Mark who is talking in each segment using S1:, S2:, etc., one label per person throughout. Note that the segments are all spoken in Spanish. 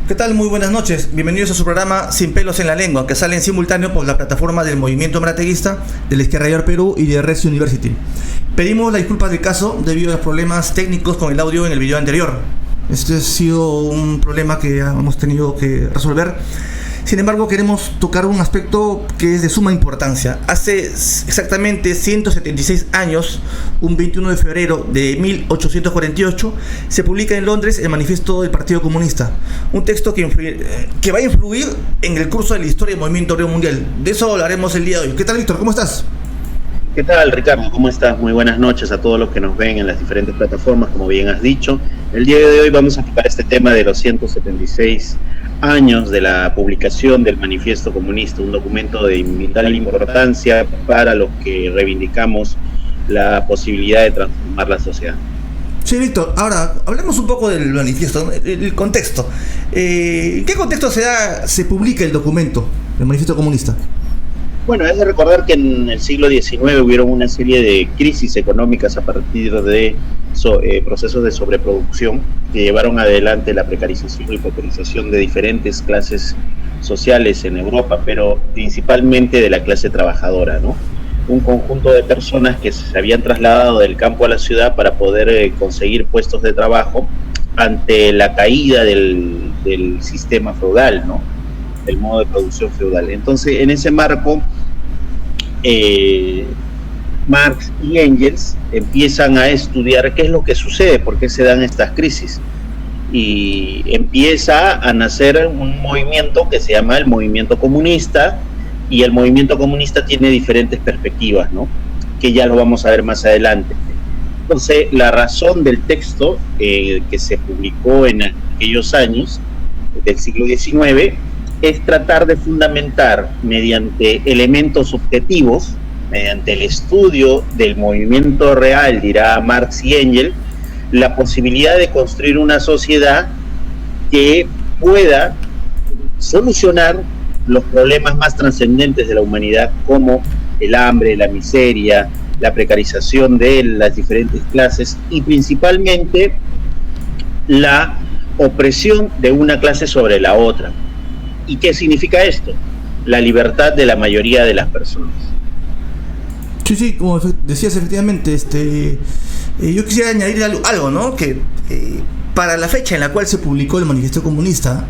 S1: ¿Qué tal? Muy buenas noches. Bienvenidos a su programa Sin pelos en la lengua, que sale en simultáneo por la plataforma del Movimiento Marateguista, de la Izquierda Mayor Perú y de Res University. Pedimos la disculpa del caso debido a los problemas técnicos con el audio en el video anterior. Este ha sido un problema que hemos tenido que resolver. Sin embargo, queremos tocar un aspecto que es de suma importancia. Hace exactamente 176 años, un 21 de febrero de 1848, se publica en Londres el Manifiesto del Partido Comunista, un texto que va a influir en el curso de la historia del movimiento obrero mundial. De eso hablaremos el día de hoy. ¿Qué tal, Víctor? ¿Cómo estás?
S2: ¿Qué tal, Ricardo? ¿Cómo estás? Muy buenas noches a todos los que nos ven en las diferentes plataformas, como bien has dicho. El día de hoy vamos a tocar este tema de los 176 años de la publicación del Manifiesto Comunista, un documento de vital importancia para los que reivindicamos la posibilidad de transformar la sociedad.
S1: Sí, Víctor. Ahora, hablemos un poco del manifiesto, ¿no? El contexto. ¿En qué contexto se publica el documento, el Manifiesto Comunista?
S2: Bueno, es de recordar que en el siglo XIX hubieron una serie de crisis económicas a partir de procesos de sobreproducción que llevaron adelante la precarización y pauperización de diferentes clases sociales en Europa, pero principalmente de la clase trabajadora, ¿no? Un conjunto de personas que se habían trasladado del campo a la ciudad para poder conseguir puestos de trabajo ante la caída del sistema feudal, ¿no? El modo de producción feudal. Entonces, en ese marco, Marx y Engels empiezan a estudiar qué es lo que sucede, por qué se dan estas crisis, y empieza a nacer un movimiento que se llama el movimiento comunista, y el movimiento comunista tiene diferentes perspectivas, ¿no? Que ya lo vamos a ver más adelante. Entonces, la razón del texto que se publicó en aquellos años del siglo XIX es tratar de fundamentar mediante elementos objetivos, mediante el estudio del movimiento real, dirá Marx y Engels, la posibilidad de construir una sociedad que pueda solucionar los problemas más trascendentes de la humanidad, como el hambre, la miseria, la precarización de las diferentes clases y principalmente la opresión de una clase sobre la otra. ¿Y qué significa esto? La libertad de la mayoría de las personas.
S1: Sí, como decías, efectivamente, yo quisiera añadir algo, ¿no? Que para la fecha en la cual se publicó el Manifiesto Comunista,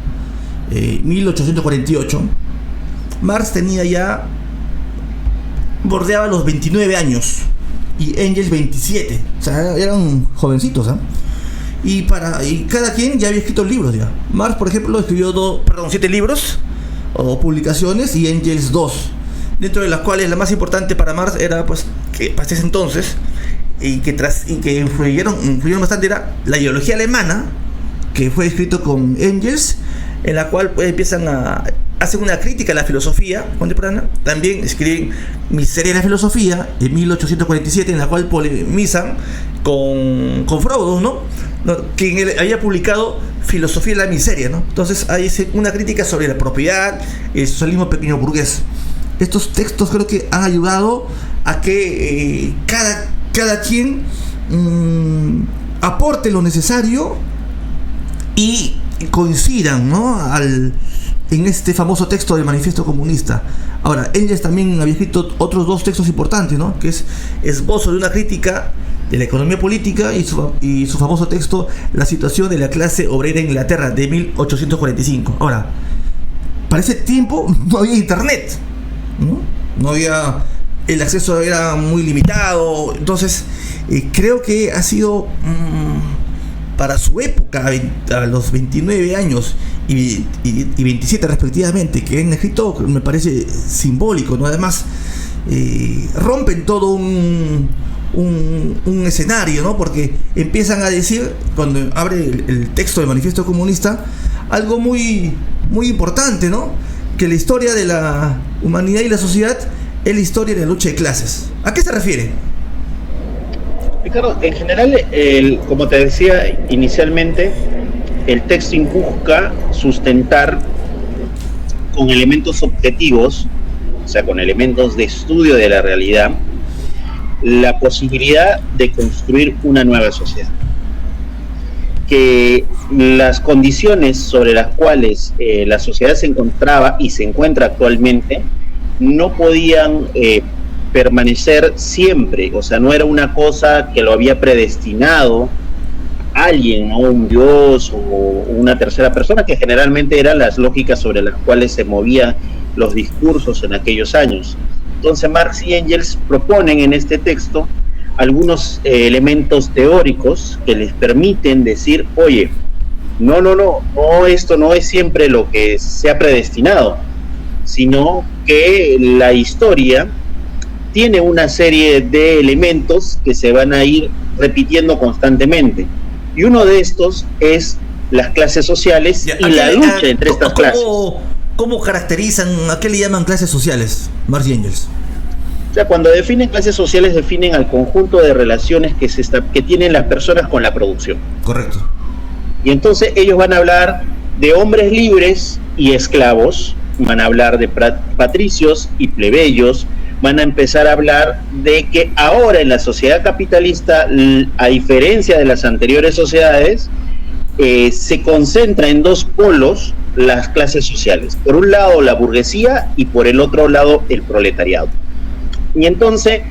S1: 1848, Marx tenía ya, bordeaba los 29 años y Engels 27, o sea, eran jovencitos, ¿eh? Y cada quien ya había escrito libros ya. Marx, por ejemplo, escribió 7 libros o publicaciones, y Engels 2, dentro de las cuales la más importante para Marx era, pues, que para ese entonces y que influyeron bastante, era la ideología alemana, que fue escrito con Engels, en la cual pues empiezan a hacer una crítica a la filosofía contemporánea. También escriben Miseria de la filosofía en 1847, en la cual polemizan con Freud, ¿no? Quien había publicado Filosofía de la Miseria, ¿no? Entonces hay una crítica sobre la propiedad, el socialismo pequeño burgués. Estos textos creo que han ayudado a que cada quien aporte lo necesario y coincidan, ¿no? En este famoso texto del Manifiesto Comunista. Ahora, Engels también había escrito otros 2 textos importantes, ¿no? Que es Esbozo de una crítica de la economía política y su famoso texto La situación de la clase obrera en Inglaterra, de 1845. Ahora, para ese tiempo no había internet, ¿no? No había, el acceso era muy limitado. Entonces creo que ha sido para su época, a los 29 años y 27 respectivamente, que han escrito, me parece simbólico, ¿no? Además, rompen todo un escenario, ¿no? Porque empiezan a decir, cuando abre el texto del Manifiesto Comunista, algo muy, muy importante, ¿no? Que la historia de la humanidad y la sociedad es la historia de la lucha de clases. ¿A qué se refiere?
S2: Ricardo, en general, como te decía inicialmente, el texto busca sustentar con elementos objetivos, o sea, con elementos de estudio de la realidad, la posibilidad de construir una nueva sociedad. que las condiciones sobre las cuales la sociedad se encontraba y se encuentra actualmente no podían permanecer siempre, o sea, no era una cosa que lo había predestinado alguien, ¿no? Un dios o una tercera persona, que generalmente eran las lógicas sobre las cuales se movían los discursos en aquellos años. Entonces Marx y Engels proponen en este texto algunos elementos teóricos que les permiten decir, oye, no, esto no es siempre lo que se ha predestinado, sino que la historia tiene una serie de elementos que se van a ir repitiendo constantemente. Y uno de estos es las clases sociales y la lucha entre estas clases.
S1: ¿Cómo caracterizan, a qué le llaman clases sociales, Marx y Engels?
S2: O sea, cuando definen clases sociales, definen al conjunto de relaciones que tienen las personas con la producción.
S1: Correcto.
S2: Y entonces ellos van a hablar de hombres libres y esclavos, van a hablar de patricios y plebeyos, van a empezar a hablar de que ahora en la sociedad capitalista, a diferencia de las anteriores sociedades, se concentra en dos polos las clases sociales. Por un lado la burguesía y por el otro lado el proletariado. Y entonces,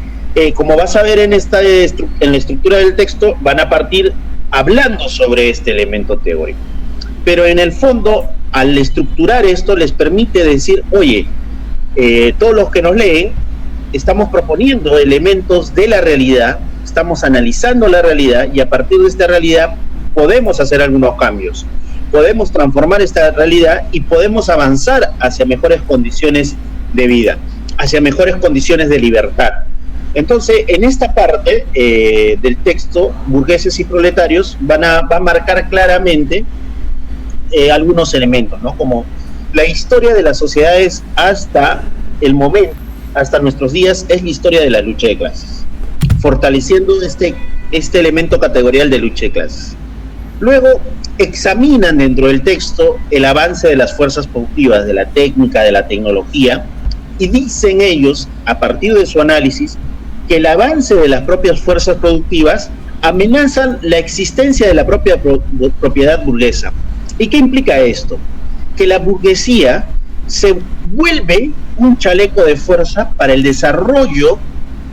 S2: como vas a ver en la estructura del texto, van a partir hablando sobre este elemento teórico. Pero en el fondo, al estructurar esto, les permite decir, oye, todos los que nos leen, estamos proponiendo elementos de la realidad, estamos analizando la realidad y a partir de esta realidad podemos hacer algunos cambios, podemos transformar esta realidad y podemos avanzar hacia mejores condiciones de vida, hacia mejores condiciones de libertad. Entonces, en esta parte del texto, burgueses y proletarios va a marcar claramente algunos elementos, ¿no? Como la historia de las sociedades hasta el momento, hasta nuestros días, es la historia de la lucha de clases, fortaleciendo este elemento categorial de lucha de clases. Luego examinan dentro del texto el avance de las fuerzas productivas, de la técnica, de la tecnología, y dicen ellos, a partir de su análisis, que el avance de las propias fuerzas productivas amenazan la existencia de la propia propiedad burguesa. ¿Y qué implica esto? Que la burguesía se vuelve un chaleco de fuerza para el desarrollo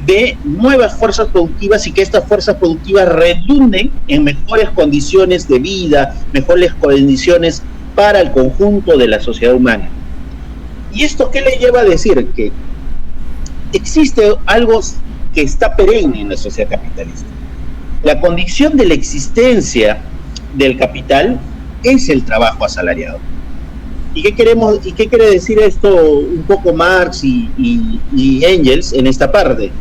S2: de nuevas fuerzas productivas y que estas fuerzas productivas redunden en mejores condiciones de vida, mejores condiciones para el conjunto de la sociedad humana. ¿Y esto qué le lleva a decir? Que existe algo que está perenne en la sociedad capitalista. La condición de la existencia del capital es el trabajo asalariado. ¿Y qué quiere decir esto un poco Marx y Engels en esta parte?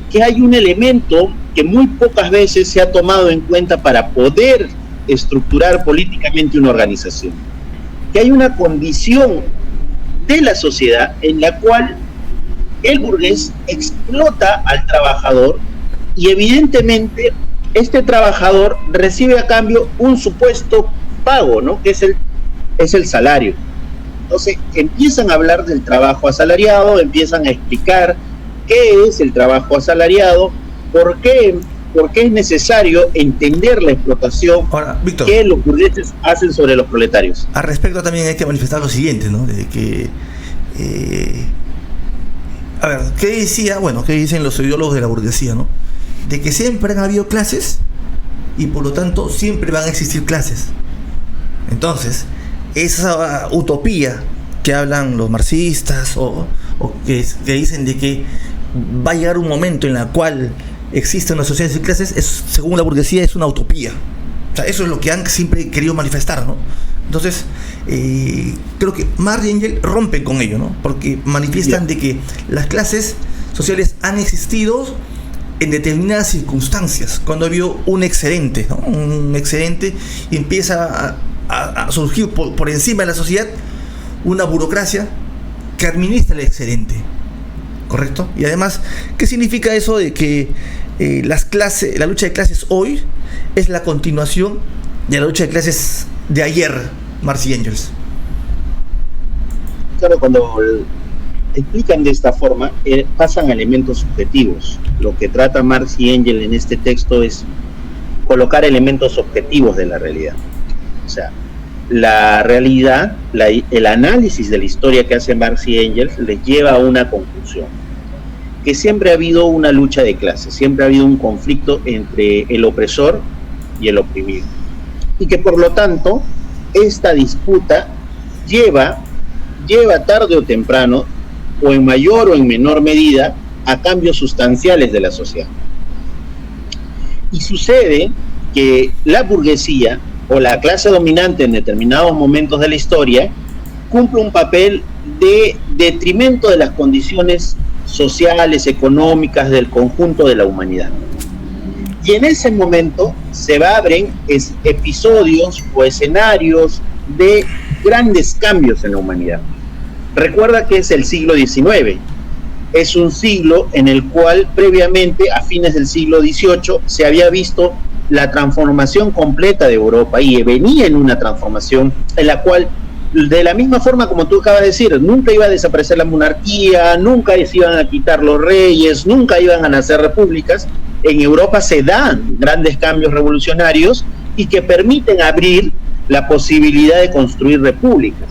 S2: Que hay un elemento que muy pocas veces se ha tomado en cuenta para poder estructurar políticamente una organización. Que hay una condición de la sociedad en la cual el burgués explota al trabajador y evidentemente este trabajador recibe a cambio un supuesto pago, ¿no? Que es el salario. Entonces empiezan a hablar del trabajo asalariado, empiezan a explicar qué es el trabajo asalariado, por qué es necesario entender la explotación.
S1: Ahora, Víctor,
S2: que los burgueses hacen sobre los proletarios.
S1: Al respecto también hay que manifestar lo siguiente, ¿no? De que a ver, ¿qué dicen los ideólogos de la burguesía, ¿no? De que siempre han habido clases y por lo tanto siempre van a existir clases. Entonces, esa utopía que hablan los marxistas o que dicen de que va a llegar un momento en la cual existe una sociedad sin clases, según la burguesía es una utopía. O sea, eso es lo que han siempre querido manifestar, ¿no? Entonces, creo que Marx y Engels rompen con ello, ¿no? Porque manifiestan de que las clases sociales han existido en determinadas circunstancias, cuando había un excedente, ¿no? Un excedente y empieza a surgir por encima de la sociedad una burocracia que administra el excedente, ¿correcto? Y además, ¿qué significa eso de que la lucha de clases hoy es la continuación de la lucha de clases de ayer, Marx y Engels?
S2: Claro, cuando explican de esta forma, pasan a elementos subjetivos. Lo que trata Marx y Engels en este texto es, colocar elementos objetivos de la realidad. O sea, la realidad, el análisis de la historia que hace Marx y Engels les lleva a una conclusión, que siempre ha habido una lucha de clases, siempre ha habido un conflicto entre el opresor y el oprimido, y que por lo tanto esta disputa lleva tarde o temprano, o en mayor o en menor medida, a cambios sustanciales de la sociedad. Y sucede que la burguesía o la clase dominante en determinados momentos de la historia cumple un papel de detrimento de las condiciones sociales, económicas del conjunto de la humanidad. Y en ese momento se abren episodios o escenarios de grandes cambios en la humanidad. Recuerda que es el siglo XIX. Es un siglo en el cual previamente, a fines del siglo XVIII, se había visto la transformación completa de Europa, y venía en una transformación en la cual, de la misma forma como tú acabas de decir, nunca iba a desaparecer la monarquía, nunca se iban a quitar los reyes, nunca iban a nacer repúblicas. En Europa se dan grandes cambios revolucionarios y que permiten abrir la posibilidad de construir repúblicas,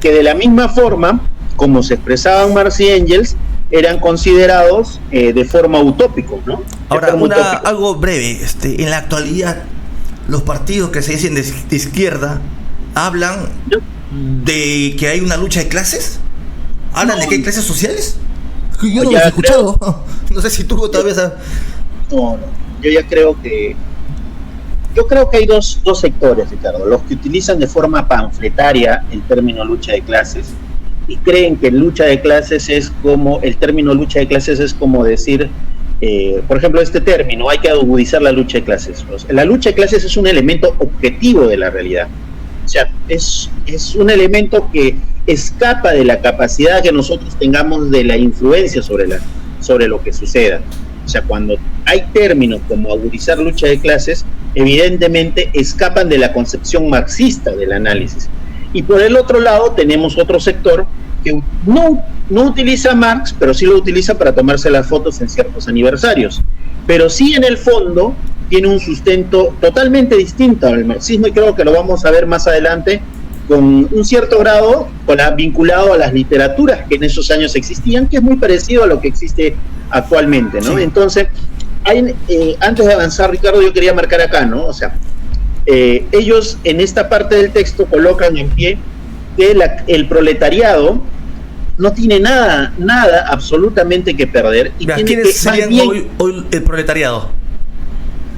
S2: que de la misma forma como se expresaban Marx y Engels, eran considerados de forma utópicos, ¿no?
S1: Ahora, algo breve, en la actualidad, los partidos que se dicen de izquierda hablan de que hay una lucha de clases, hablan de que hay clases sociales. Yo no lo he escuchado. No sé si tú tal vez...
S2: No, yo creo que hay dos sectores, Ricardo, los que utilizan de forma panfletaria el término lucha de clases y creen que lucha de clases es como, el término lucha de clases es como decir, por ejemplo, este término, hay que agudizar la lucha de clases. La lucha de clases es un elemento objetivo de la realidad. O sea, es un elemento que escapa de la capacidad que nosotros tengamos de la influencia sobre lo que suceda. O sea, cuando hay términos como agudizar lucha de clases, evidentemente escapan de la concepción marxista del análisis. Y por el otro lado tenemos otro sector que no utiliza Marx, pero sí lo utiliza para tomarse las fotos en ciertos aniversarios. Pero sí, en el fondo, tiene un sustento totalmente distinto al marxismo, y creo que lo vamos a ver más adelante con un cierto grado vinculado a las literaturas que en esos años existían, que es muy parecido a lo que existe actualmente, ¿no? Sí. Entonces, antes de avanzar, Ricardo, yo quería marcar acá, ¿no? O sea, ellos en esta parte del texto colocan en pie que el proletariado no tiene nada absolutamente que perder. Y tiene
S1: ¿quiénes serían hoy el proletariado?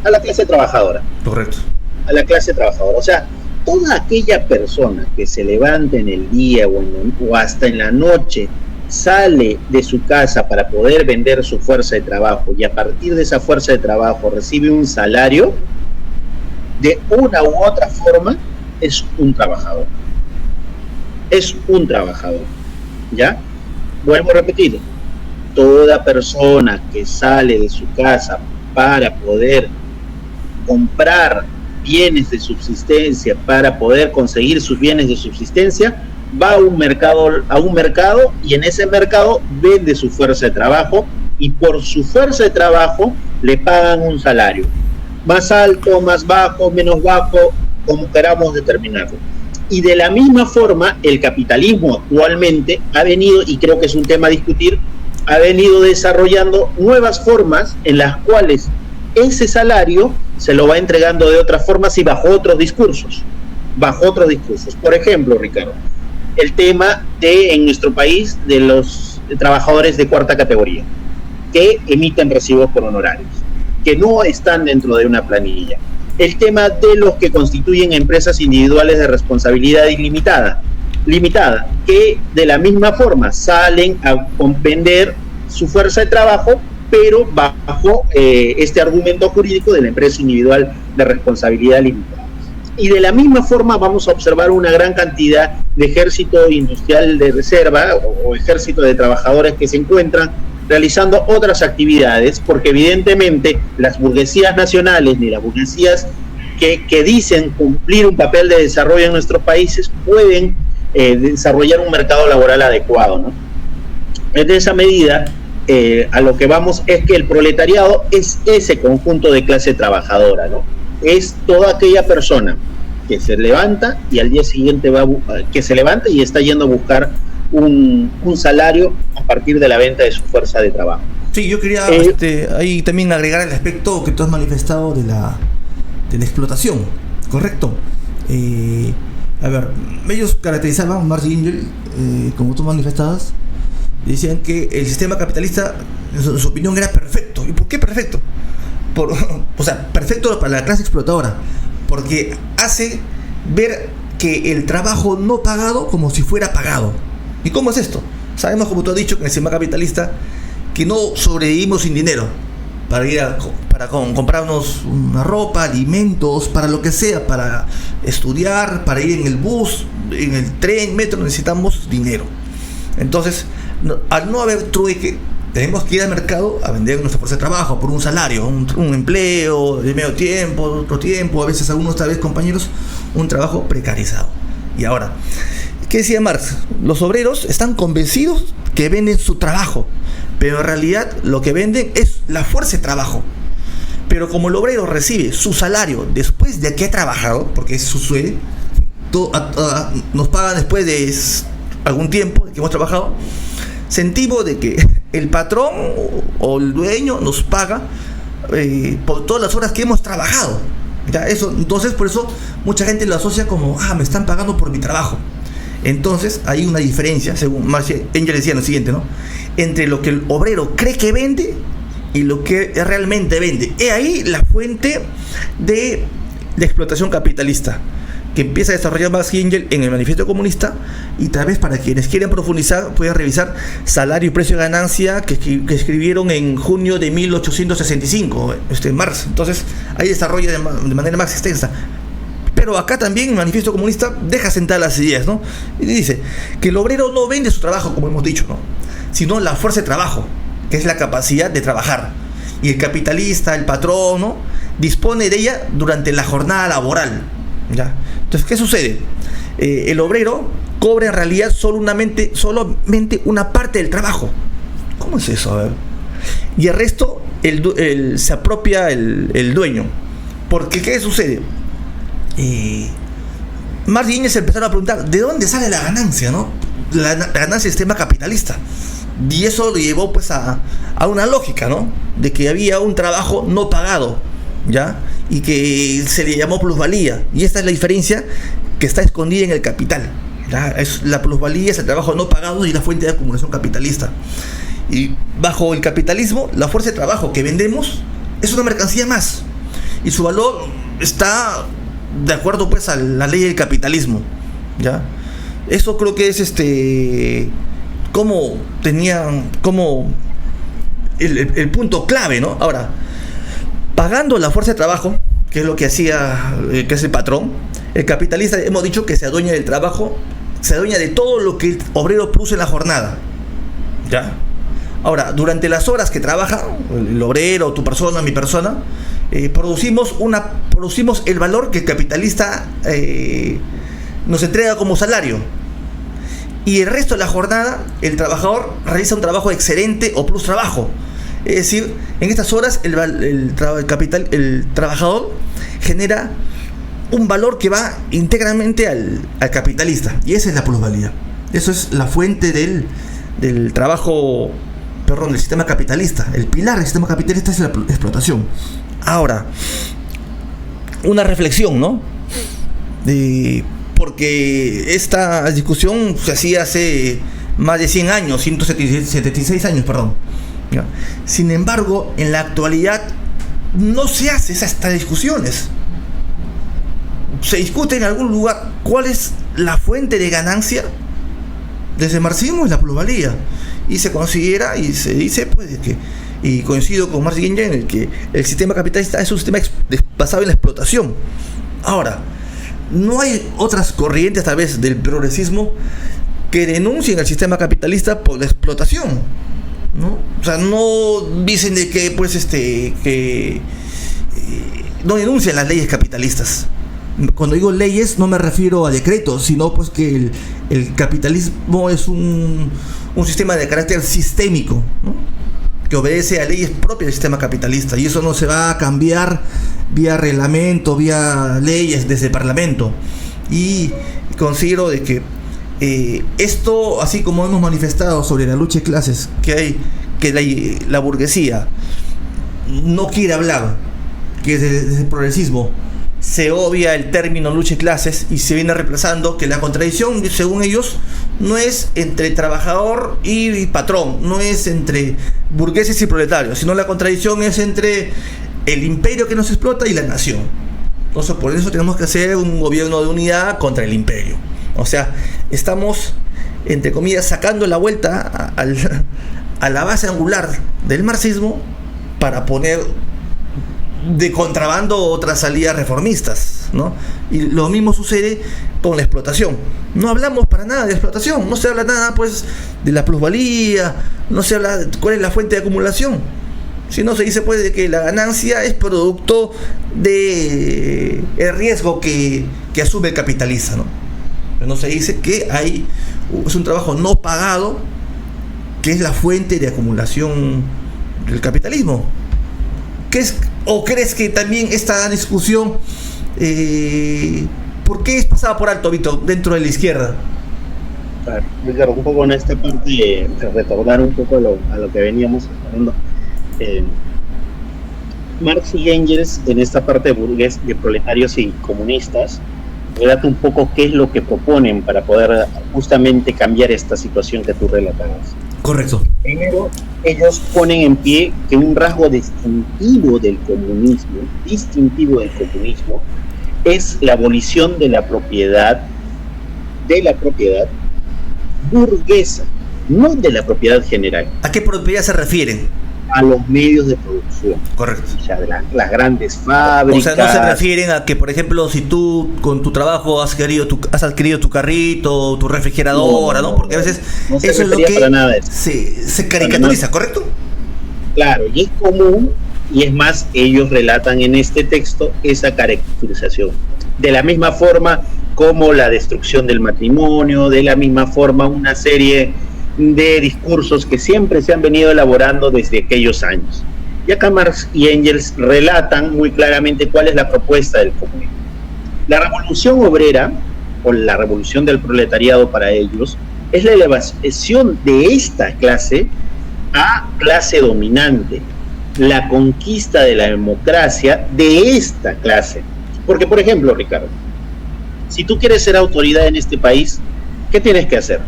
S2: A la clase trabajadora.
S1: Correcto.
S2: A la clase trabajadora. O sea, toda aquella persona que se levanta en el día o hasta en la noche, sale de su casa para poder vender su fuerza de trabajo y a partir de esa fuerza de trabajo recibe un salario, de una u otra forma es un trabajador. Es un trabajador. ¿Ya? Vuelvo a repetir, toda persona que sale de su casa para poder comprar bienes de subsistencia, para poder conseguir sus bienes de subsistencia, va a un mercado y en ese mercado vende su fuerza de trabajo, y por su fuerza de trabajo le pagan un salario, más alto, más bajo, menos bajo, como queramos determinarlo. Y de la misma forma, el capitalismo actualmente ha venido, y creo que es un tema a discutir, ha venido desarrollando nuevas formas en las cuales ese salario se lo va entregando de otras formas y bajo otros discursos. Por ejemplo, Ricardo, el tema en nuestro país de los trabajadores de cuarta categoría que emiten recibos por honorarios, que no están dentro de una planilla. El tema de los que constituyen empresas individuales de responsabilidad limitada, que de la misma forma salen a vender su fuerza de trabajo, pero bajo este argumento jurídico de la empresa individual de responsabilidad limitada. Y de la misma forma vamos a observar una gran cantidad de ejército industrial de reserva o ejército de trabajadores que se encuentran realizando otras actividades, porque evidentemente las burguesías nacionales ni las burguesías que dicen cumplir un papel de desarrollo en nuestros países pueden desarrollar un mercado laboral adecuado, ¿no? En esa medida, a lo que vamos es que el proletariado es ese conjunto de clase trabajadora, ¿no? es toda aquella persona que se levanta y al día siguiente que se levanta y está yendo a buscar un salario a partir de la venta de su fuerza de trabajo.
S1: Sí, yo quería ahí también agregar el aspecto que tú has manifestado de la explotación, ¿correcto? A ver, ellos caracterizaban, Marx y Engels, como tú manifestabas, decían que el sistema capitalista, en su opinión, era perfecto. ¿Y por qué perfecto? O sea, perfecto para la clase explotadora, porque hace ver que el trabajo no pagado como si fuera pagado. ¿Y cómo es esto? Sabemos, como tú has dicho, que en el sistema capitalista que no sobrevivimos sin dinero para comprarnos una ropa, alimentos, para lo que sea, para estudiar, para ir en el bus, en el tren, metro, necesitamos dinero. Entonces, al no haber trueque, tenemos que ir al mercado a vender nuestra fuerza de trabajo por un salario, un empleo de medio tiempo, otro tiempo, a veces algunos, tal vez compañeros, un trabajo precarizado. Y ahora, ¿qué decía Marx? Los obreros están convencidos que venden su trabajo, pero en realidad lo que venden es la fuerza de trabajo. Pero como el obrero recibe su salario después de que ha trabajado, porque eso sucede, nos pagan después de algún tiempo de que hemos trabajado, sentimos de que el patrón o el dueño nos paga por todas las horas que hemos trabajado. ¿Ya? Entonces, por eso mucha gente lo asocia como, me están pagando por mi trabajo. Entonces hay una diferencia, según Marx y Engels decían lo siguiente, ¿no?, entre lo que el obrero cree que vende y lo que realmente vende. He ahí la fuente de la explotación capitalista que empieza a desarrollar Marx y Engels en el Manifiesto Comunista, y tal vez para quienes quieren profundizar pueden revisar Salario y Precio de Ganancia, que escribieron en junio de 1865 Marx. Entonces ahí desarrolla de manera más extensa. Pero acá también el Manifiesto Comunista deja sentadas las ideas, ¿no? Y dice que el obrero no vende su trabajo, como hemos dicho, ¿no?, sino la fuerza de trabajo, que es la capacidad de trabajar. Y el capitalista, el patrón, ¿no?, dispone de ella durante la jornada laboral, ¿ya? Entonces, ¿qué sucede? El obrero cobra en realidad solamente una parte del trabajo. ¿Cómo es eso? A ver. Y el resto se apropia el dueño. Porque, ¿qué sucede? Marx y Engels se empezaron a preguntar ¿de dónde sale la ganancia, no? La ganancia del sistema capitalista. Y eso lo llevó pues a una lógica, ¿no?, de que había un trabajo no pagado, ¿ya?, y que se le llamó plusvalía. Y esta es la diferencia que está escondida en el capital, ¿ya? Es la plusvalía, es el trabajo no pagado y la fuente de acumulación capitalista. Y bajo el capitalismo, la fuerza de trabajo que vendemos es una mercancía más, y su valor está de acuerdo pues a la ley del capitalismo, ¿ya? Eso creo que es como el punto clave, ¿no? Ahora, pagando la fuerza de trabajo, que es lo que hacía, que es el patrón, el capitalista, hemos dicho que se adueña del trabajo, se adueña de todo lo que el obrero produce en la jornada, ¿ya? Ahora, durante las horas que trabaja el obrero, tu persona, mi persona, producimos el valor que el capitalista nos entrega como salario. Y el resto de la jornada, el trabajador realiza un trabajo excelente o plus trabajo. Es decir, en estas horas el trabajador genera un valor que va íntegramente al capitalista. Y esa es la plusvalía. Eso es la fuente del trabajo, del sistema capitalista. El pilar del sistema capitalista es la explotación. Ahora, una reflexión, ¿no? Porque esta discusión se hacía hace más de 100 años, 176 años, perdón. ¿Ya? Sin embargo, en la actualidad no se hace estas discusiones. Se discute en algún lugar cuál es la fuente de ganancia. Desde el marxismo es la plusvalía. Y se considera y se dice pues que, y coincido con Marx y Engels, en el que el sistema capitalista es un sistema basado en la explotación. Ahora, no hay otras corrientes tal vez del progresismo que denuncien el sistema capitalista por la explotación, ¿no? O sea, no dicen de que pues no denuncian las leyes capitalistas. Cuando digo leyes no me refiero a decretos, sino pues que el capitalismo es un sistema de carácter sistémico, ¿no?, que obedece a leyes propias del sistema capitalista, y eso no se va a cambiar vía reglamento, vía leyes desde el Parlamento. Y considero de que esto, así como hemos manifestado sobre la lucha de clases que hay, que la burguesía no quiere hablar, que desde el progresismo se obvia el término lucha de clases y se viene reemplazando, que la contradicción, según ellos, no es entre trabajador y patrón, no es entre burgueses y proletarios, sino la contradicción es entre el imperio que nos explota y la nación. Entonces, por eso tenemos que hacer un gobierno de unidad contra el imperio. O sea, estamos, entre comillas, sacando la vuelta a la base angular del marxismo para poner de contrabando otras salidas reformistas, ¿no? Y lo mismo sucede con la explotación. No hablamos para nada de explotación, no se habla nada pues de la plusvalía, no se habla de cuál es la fuente de acumulación, sino se dice pues de que la ganancia es producto de el riesgo que asume el capitalista, ¿no? Pero no se dice que es un trabajo no pagado que es la fuente de acumulación del capitalismo. ¿O crees que también esta discusión, por qué es pasada por alto, Víctor, dentro de la izquierda?
S2: Ricardo, un poco en esta parte, retornar un poco a lo que veníamos hablando. Marx y Engels, en esta parte burgués de proletarios y comunistas, relata un poco qué es lo que proponen para poder justamente cambiar esta situación que tú relatabas.
S1: Correcto.
S2: Primero, ellos ponen en pie que un rasgo distintivo del comunismo es la abolición de la propiedad burguesa, no de la propiedad general.
S1: ¿A qué propiedad se refieren?
S2: A los medios de producción.
S1: Correcto.
S2: O sea, las grandes fábricas.
S1: O sea, no se refieren a que, por ejemplo, si tú con tu trabajo has adquirido tu carrito, tu refrigeradora, ¿no? Porque a veces
S2: no
S1: eso es lo que
S2: para nada de eso.
S1: Se caricaturiza, ¿correcto?
S2: Claro, y es común, y es más, ellos relatan en este texto esa caracterización. De la misma forma como la destrucción del matrimonio, de la misma forma una serie de discursos que siempre se han venido elaborando desde aquellos años. Y acá Marx y Engels relatan muy claramente cuál es la propuesta del comunismo. La revolución obrera, o la revolución del proletariado para ellos, es la elevación de esta clase a clase dominante, la conquista de la democracia de esta clase. Porque, por ejemplo, Ricardo, si tú quieres ser autoridad en este país, ¿qué tienes que hacer?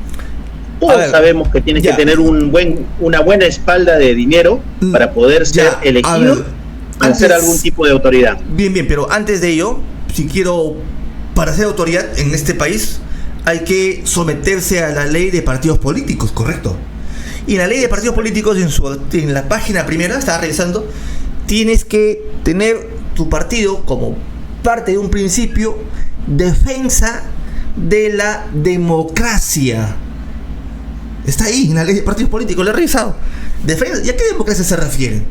S2: Todos sabemos que tienes que tener una buena espalda de dinero para poder ser elegido para ser algún tipo de autoridad.
S1: Bien, pero antes de ello, para ser autoridad en este país, hay que someterse a la ley de partidos políticos, ¿correcto? Y en la ley de partidos políticos, en la página primera, estaba revisando, tienes que tener tu partido como parte de un principio, defensa de la democracia. Está ahí en la ley de partidos políticos, lo he revisado. ¿Y a qué democracia se refiere?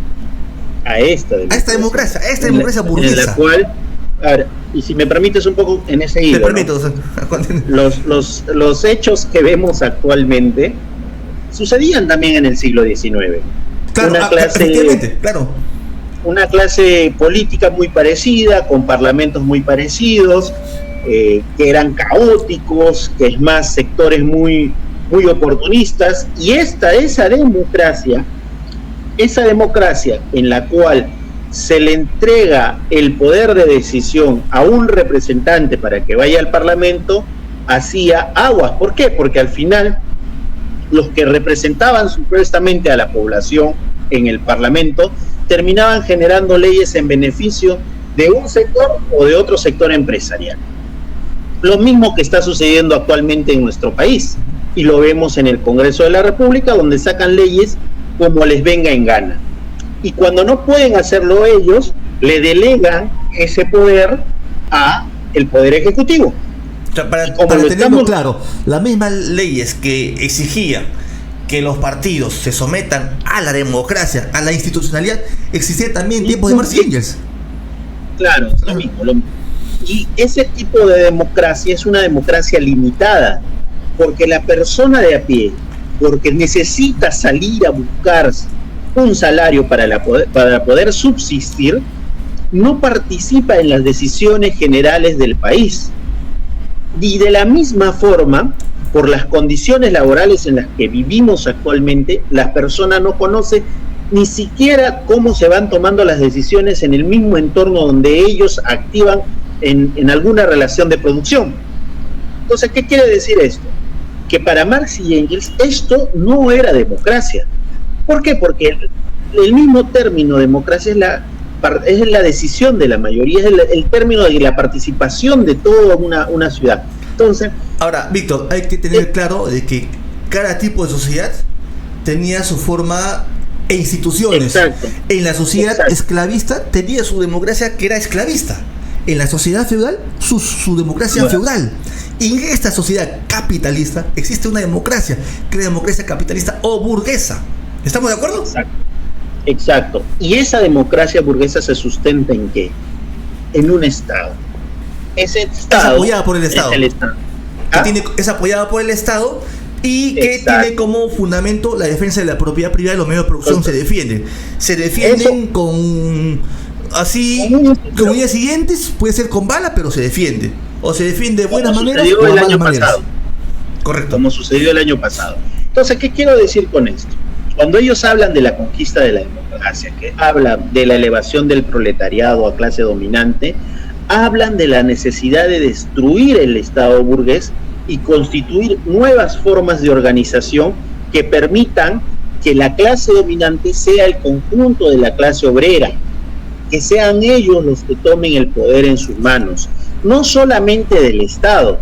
S2: A esta democracia.
S1: A esta democracia burguesa.
S2: En la cual, a ver, y si me permites un poco en ese hilo.
S1: Te permito.
S2: ¿No? Los hechos que vemos actualmente sucedían también en el siglo XIX.
S1: Claro, efectivamente, claro.
S2: Una clase política muy parecida, con parlamentos muy parecidos, que eran caóticos, que es más, sectores muy oportunistas, y esa democracia en la cual se le entrega el poder de decisión a un representante para que vaya al Parlamento, hacía aguas. ¿Por qué? Porque al final los que representaban supuestamente a la población en el Parlamento terminaban generando leyes en beneficio de un sector o de otro sector empresarial. Lo mismo que está sucediendo actualmente en nuestro país, y lo vemos en el Congreso de la República, donde sacan leyes como les venga en gana. Y cuando no pueden hacerlo ellos, le delegan ese poder a el Poder Ejecutivo.
S1: O sea, para tenerlo claro, las mismas leyes que exigían que los partidos se sometan a la democracia, a la institucionalidad, existían también en tiempos de Marx y Engels.
S2: Claro, lo mismo. Y ese tipo de democracia es una democracia limitada, porque la persona de a pie, porque necesita salir a buscar un salario para poder subsistir, no participa en las decisiones generales del país. Y de la misma forma, por las condiciones laborales en las que vivimos actualmente, las personas no conocen ni siquiera cómo se van tomando las decisiones en el mismo entorno donde ellos activan en alguna relación de producción. Entonces, ¿qué quiere decir esto? Que para Marx y Engels esto no era democracia. ¿Por qué? Porque el mismo término democracia es la decisión de la mayoría, es el término de la participación de toda una ciudad. Entonces,
S1: ahora, Víctor, hay que tener claro de que cada tipo de sociedad tenía su forma e instituciones.
S2: Exacto.
S1: En la sociedad esclavista tenía su democracia que era esclavista. En la sociedad feudal, su democracia feudal. Y en esta sociedad capitalista existe una democracia, que es la democracia capitalista o burguesa. ¿Estamos de acuerdo?
S2: Exacto. Y esa democracia burguesa se sustenta ¿en qué? En un Estado. Ese Estado
S1: es apoyada por el Estado.
S2: Es el Estado.
S1: Es apoyada por el Estado y que tiene como fundamento la defensa de la propiedad privada y los medios de producción. Se defienden con unidades siguientes, puede ser con bala, pero se defiende. O se defiende de buenas maneras o de malas maneras. Correcto.
S2: Como sucedió el año pasado. Entonces, ¿qué quiero decir con esto? Cuando ellos hablan de la conquista de la democracia, que hablan de la elevación del proletariado a clase dominante, hablan de la necesidad de destruir el Estado burgués y constituir nuevas formas de organización que permitan que la clase dominante sea el conjunto de la clase obrera, que sean ellos los que tomen el poder en sus manos, no solamente del Estado,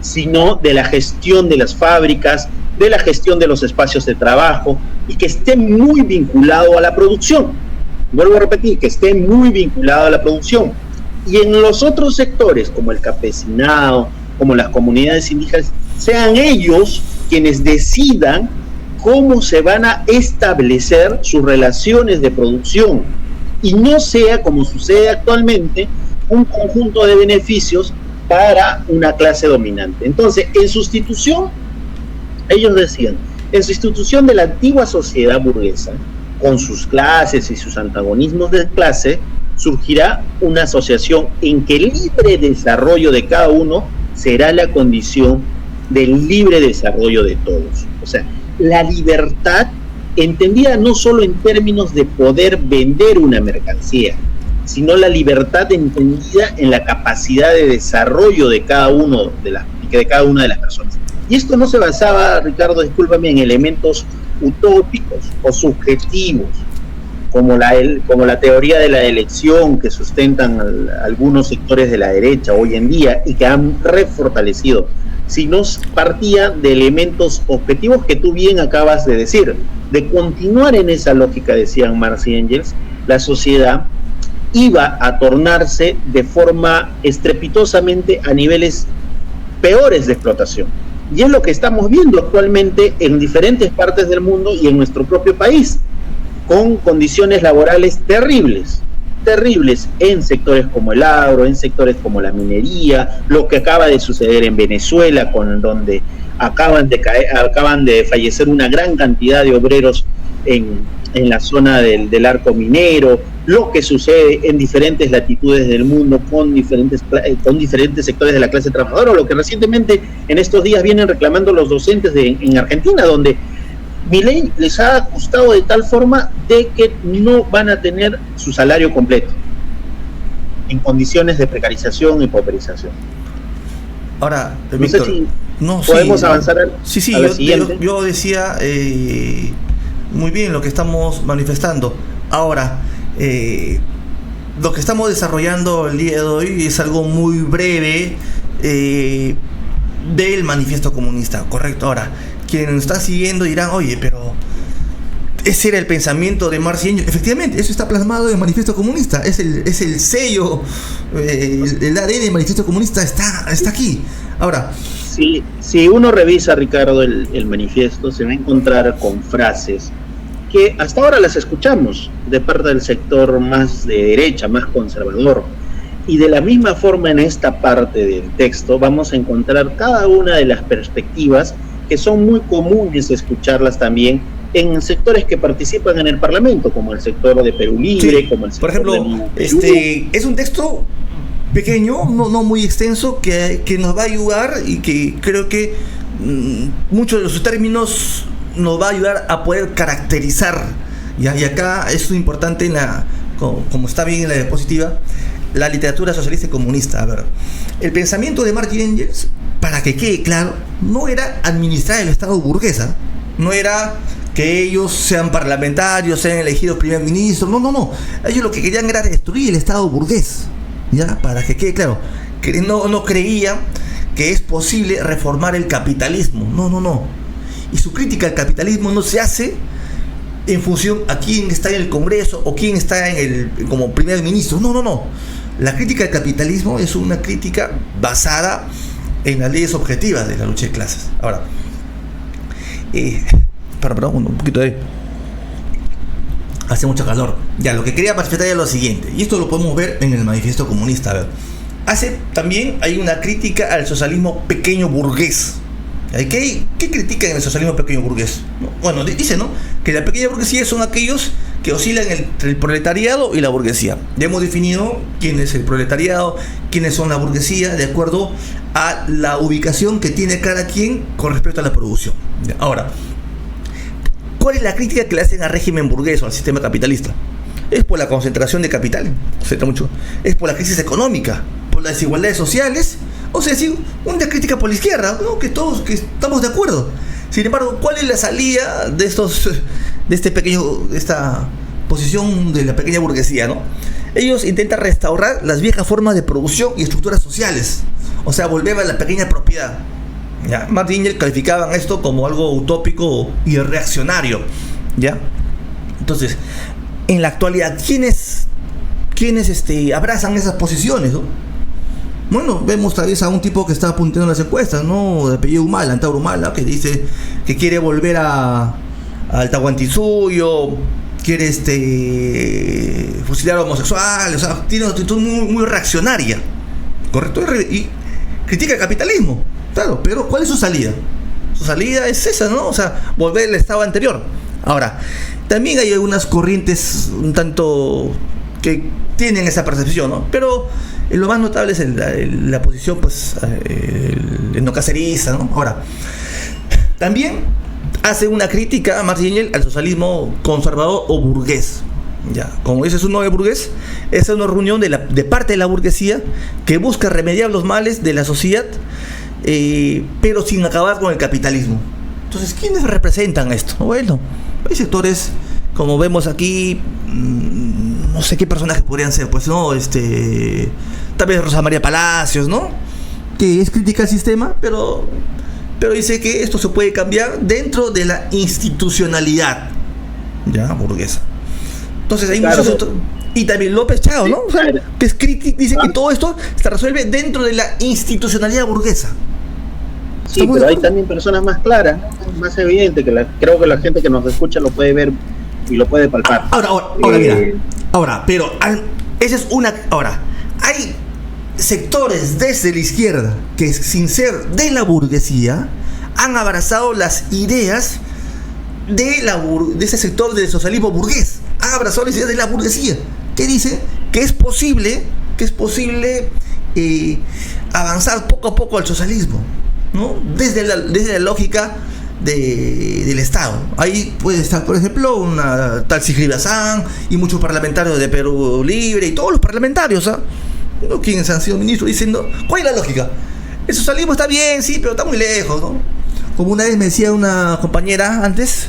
S2: sino de la gestión de las fábricas, de la gestión de los espacios de trabajo, y que esté muy vinculado a la producción. Vuelvo a repetir, que esté muy vinculado a la producción. Y en los otros sectores, como el campesinado, como las comunidades indígenas, sean ellos quienes decidan cómo se van a establecer sus relaciones de producción, y no sea, como sucede actualmente, un conjunto de beneficios para una clase dominante. Entonces, en sustitución, ellos decían, en sustitución de la antigua sociedad burguesa, con sus clases y sus antagonismos de clase, surgirá una asociación en que el libre desarrollo de cada uno será la condición del libre desarrollo de todos. O sea, la libertad entendida no solo en términos de poder vender una mercancía, sino la libertad entendida en la capacidad de desarrollo de cada una de las personas. Y esto no se basaba, Ricardo, discúlpame, en elementos utópicos o subjetivos, como la teoría de la elección que sustentan algunos sectores de la derecha hoy en día y que han refortalecido, sino partía de elementos objetivos que tú bien acabas de decir. De continuar en esa lógica, decían Marx y Engels, la sociedad iba a tornarse de forma estrepitosamente a niveles peores de explotación. Y es lo que estamos viendo actualmente en diferentes partes del mundo y en nuestro propio país, con condiciones laborales terribles en sectores como el agro, en sectores como la minería, lo que acaba de suceder en Venezuela, donde acaban de fallecer una gran cantidad de obreros en la zona del arco minero, lo que sucede en diferentes latitudes del mundo con diferentes sectores de la clase trabajadora, o lo que recientemente en estos días vienen reclamando los docentes en Argentina, donde Milei les ha acusado de tal forma de que no van a tener su salario completo en condiciones de precarización y pauperización.
S1: Ahora,
S2: no
S1: Víctor,
S2: sé si podemos avanzar a la siguiente.
S1: Yo decía muy bien lo que estamos manifestando. Ahora, lo que estamos desarrollando el día de hoy es algo muy breve del manifiesto comunista, correcto. Ahora, quien nos está siguiendo dirán, oye, pero ese era el pensamiento de Marx y Engels. Efectivamente, eso está plasmado en el manifiesto comunista, es el sello, el ADN del manifiesto comunista está aquí. Ahora,
S2: si uno revisa, Ricardo, el manifiesto, se va a encontrar con frases que hasta ahora las escuchamos de parte del sector más de derecha, más conservador, y de la misma forma en esta parte del texto vamos a encontrar cada una de las perspectivas que son muy comunes escucharlas también en sectores que participan en el Parlamento, como el sector de Perú Libre,
S1: Sí,
S2: como el sector
S1: por ejemplo,
S2: de Perú.
S1: es un texto pequeño, no muy extenso, que nos va a ayudar y que creo que muchos de sus términos nos va a ayudar a poder caracterizar. ¿Ya? Y acá es importante, como está bien en la diapositiva, la literatura socialista y comunista. A ver, el pensamiento de Marx y Engels, para que quede claro, no era administrar el Estado burguesa, no era que ellos sean parlamentarios, sean elegidos primer ministro, no. Ellos lo que querían era destruir el Estado burgués, ¿ya? Para que quede claro, que no creían que es posible reformar el capitalismo, no. Y su crítica al capitalismo no se hace en función a quién está en el Congreso o quién está como primer ministro, no. La crítica al capitalismo es una crítica basada en las leyes objetivas de la lucha de clases. Ahora, perdón, un poquito de... Hace mucho calor. Ya, lo que quería manifestar es lo siguiente, y esto lo podemos ver en el manifiesto comunista. A ver, hay una crítica al socialismo pequeño burgués. ¿Qué critican en el socialismo pequeño burgués? Bueno, dice, ¿no?, que la pequeña burguesía son aquellos que oscilan entre el proletariado y la burguesía. Ya hemos definido quién es el proletariado, quiénes son la burguesía, de acuerdo a la ubicación que tiene cada quien con respecto a la producción. Ahora, ¿cuál es la crítica que le hacen al régimen burgués o al sistema capitalista? Es por la concentración de capital, es por la crisis económica, por las desigualdades sociales. O sea, sí, una crítica por la izquierda, ¿no?, que todos que estamos de acuerdo. Sin embargo, ¿cuál es la salida de esta posición de la pequeña burguesía, ¿no? Ellos intentan restaurar las viejas formas de producción y estructuras sociales, o sea, volver a la pequeña propiedad. ¿Ya? Marx y Engels calificaban esto como algo utópico y reaccionario, ¿ya? Entonces, en la actualidad, ¿quiénes abrazan esas posiciones, ¿no? Bueno, vemos tal vez a un tipo que está apuntando en las encuestas, ¿no?, de apellido Humala, Antauro Humala, que dice que quiere volver al Tahuantinsuyo, quiere fusilar a homosexuales, o sea, tiene una actitud muy reaccionaria, ¿correcto? Y critica el capitalismo, claro, pero ¿cuál es su salida? Su salida es esa, ¿no? O sea, volver al estado anterior. Ahora, también hay algunas corrientes un tanto que tienen esa percepción, ¿no? Pero lo más notable es la posición, pues, etnocacerista, ¿no? Ahora, también hace una crítica a Marx y Engels al socialismo conservador o burgués. Ya, como dice su nombre, burgués, es una reunión de parte de la burguesía que busca remediar los males de la sociedad, pero sin acabar con el capitalismo. Entonces, ¿quiénes representan esto? Bueno, hay sectores, como vemos aquí, no sé qué personajes podrían ser, pues, ¿no? Tal vez Rosa María Palacios, ¿no?, que es crítica al sistema, pero dice que esto se puede cambiar dentro de la institucionalidad, ya, burguesa. Entonces hay muchos otros. Y también López Chao, ¿no? O sea, que es crítico, dice que todo esto se resuelve dentro de la institucionalidad burguesa.
S2: Sí, pero hay también personas más claras, más evidentes, que creo que la gente que nos escucha lo puede ver y lo puede palpar. Ahora, hay sectores desde la izquierda que, sin ser de la burguesía, han abrazado las ideas de ese sector del socialismo burgués, han abrazado las ideas de la burguesía, que dice que es posible avanzar poco a poco al socialismo, ¿no?, desde la lógica del Estado. Ahí puede estar, por ejemplo, una tal Sigrid Bazán y muchos parlamentarios de Perú Libre y todos los parlamentarios, ¿no?, quienes han sido ministros, diciendo, ¿cuál es la lógica? El socialismo está bien, sí, pero está muy lejos, ¿no? Como una vez me decía una compañera antes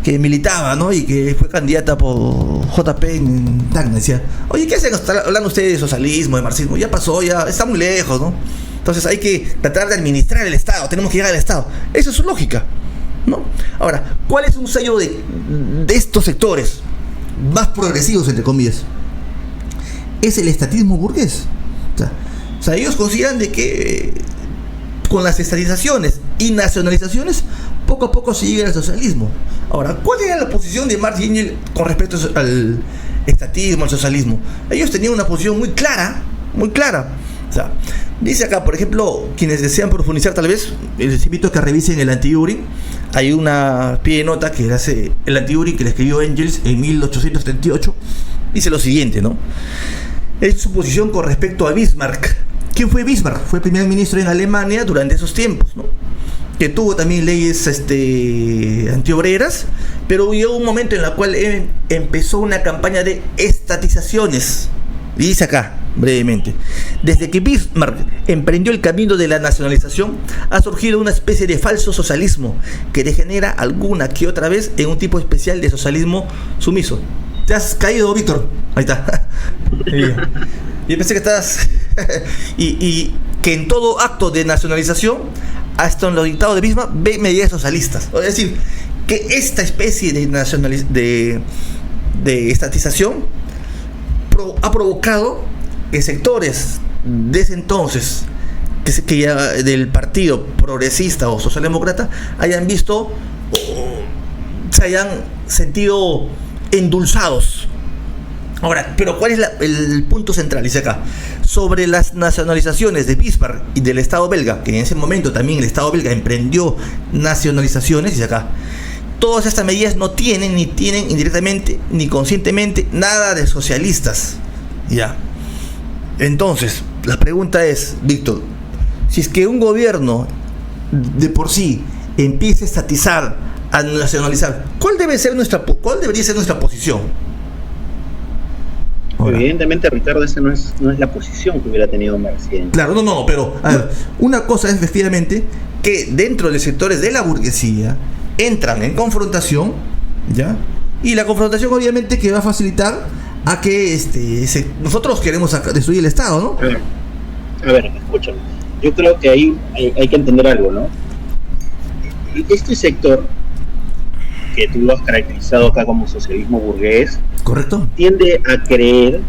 S2: que militaba, ¿no?, y que fue candidata por JP en Tacna, decía, oye, ¿qué hacen hablando ustedes de socialismo, de marxismo? Ya pasó, ya está muy lejos, ¿no? Entonces hay que tratar de administrar el Estado, tenemos que llegar al Estado. Esa es su lógica, ¿no? Ahora, ¿cuál es un sello de estos sectores más progresivos, entre comillas? Es el estatismo burgués. O sea, ellos consideran de que con las estatizaciones y nacionalizaciones poco a poco se llega al socialismo. Ahora, ¿cuál era la posición de Marx y Engels con respecto al estatismo, al socialismo? Ellos tenían una posición muy clara. O sea, dice acá, por ejemplo, quienes desean profundizar, tal vez les invito a que revisen el Anti-Iuri.
S1: hay una pie de nota que hace el anti-Uri que le escribió Engels en 1838. Dice lo siguiente, ¿no? Es su posición con respecto a Bismarck. ¿Quién fue Bismarck? Fue primer ministro en Alemania durante esos tiempos, ¿no? Que tuvo también leyes antiobreras, pero hubo un momento en el cual empezó una campaña de estatizaciones. Y dice acá, brevemente: desde que Bismarck emprendió el camino de la nacionalización, ha surgido una especie de falso socialismo que degenera alguna que otra vez en un tipo especial de socialismo sumiso. ¿Te has caído, Víctor? Ahí está. Yo pensé que estabas... y que en todo acto de nacionalización, hasta en los dictados de Bismarck, ve medidas socialistas. Es decir, que esta especie de estatización ha provocado que sectores de ese entonces del partido progresista o socialdemócrata hayan visto o se hayan sentido endulzados. Ahora, pero ¿cuál es el punto central? Dice acá, sobre las nacionalizaciones de Bismarck y del Estado belga, que en ese momento también el Estado belga emprendió nacionalizaciones, dice acá, todas estas medidas no tienen, ni tienen indirectamente, ni conscientemente, nada de socialistas. Ya. Entonces, la pregunta es, Víctor, si es que un gobierno de por sí empieza a estatizar, a nacionalizar, ¿cuál debería ser nuestra posición?
S2: Evidentemente, Ricardo, esa no es la posición que hubiera tenido Marx.
S1: Claro, no, pero a ver, una cosa es efectivamente que dentro de sectores de la burguesía entran en confrontación, ¿ya? Y la confrontación obviamente que va a facilitar a que nosotros queremos destruir el Estado, ¿no?
S2: A ver, escúchame. Yo creo que ahí hay que entender algo, ¿no? Este sector, que tú lo has caracterizado acá como socialismo burgués,
S1: correcto,
S2: tiende a creer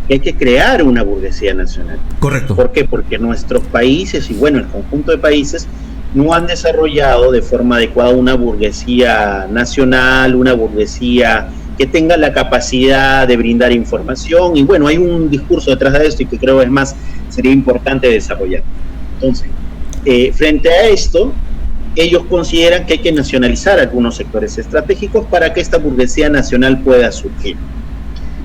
S2: que hay que crear una burguesía nacional.
S1: Correcto.
S2: ¿Por qué? Porque nuestros países, y bueno, el conjunto de países, no han desarrollado de forma adecuada una burguesía nacional, una burguesía que tenga la capacidad de brindar información, y bueno, hay un discurso detrás de esto y que creo es más, sería importante desarrollar. Entonces, frente a esto, ellos consideran que hay que nacionalizar algunos sectores estratégicos para que esta burguesía nacional pueda surgir.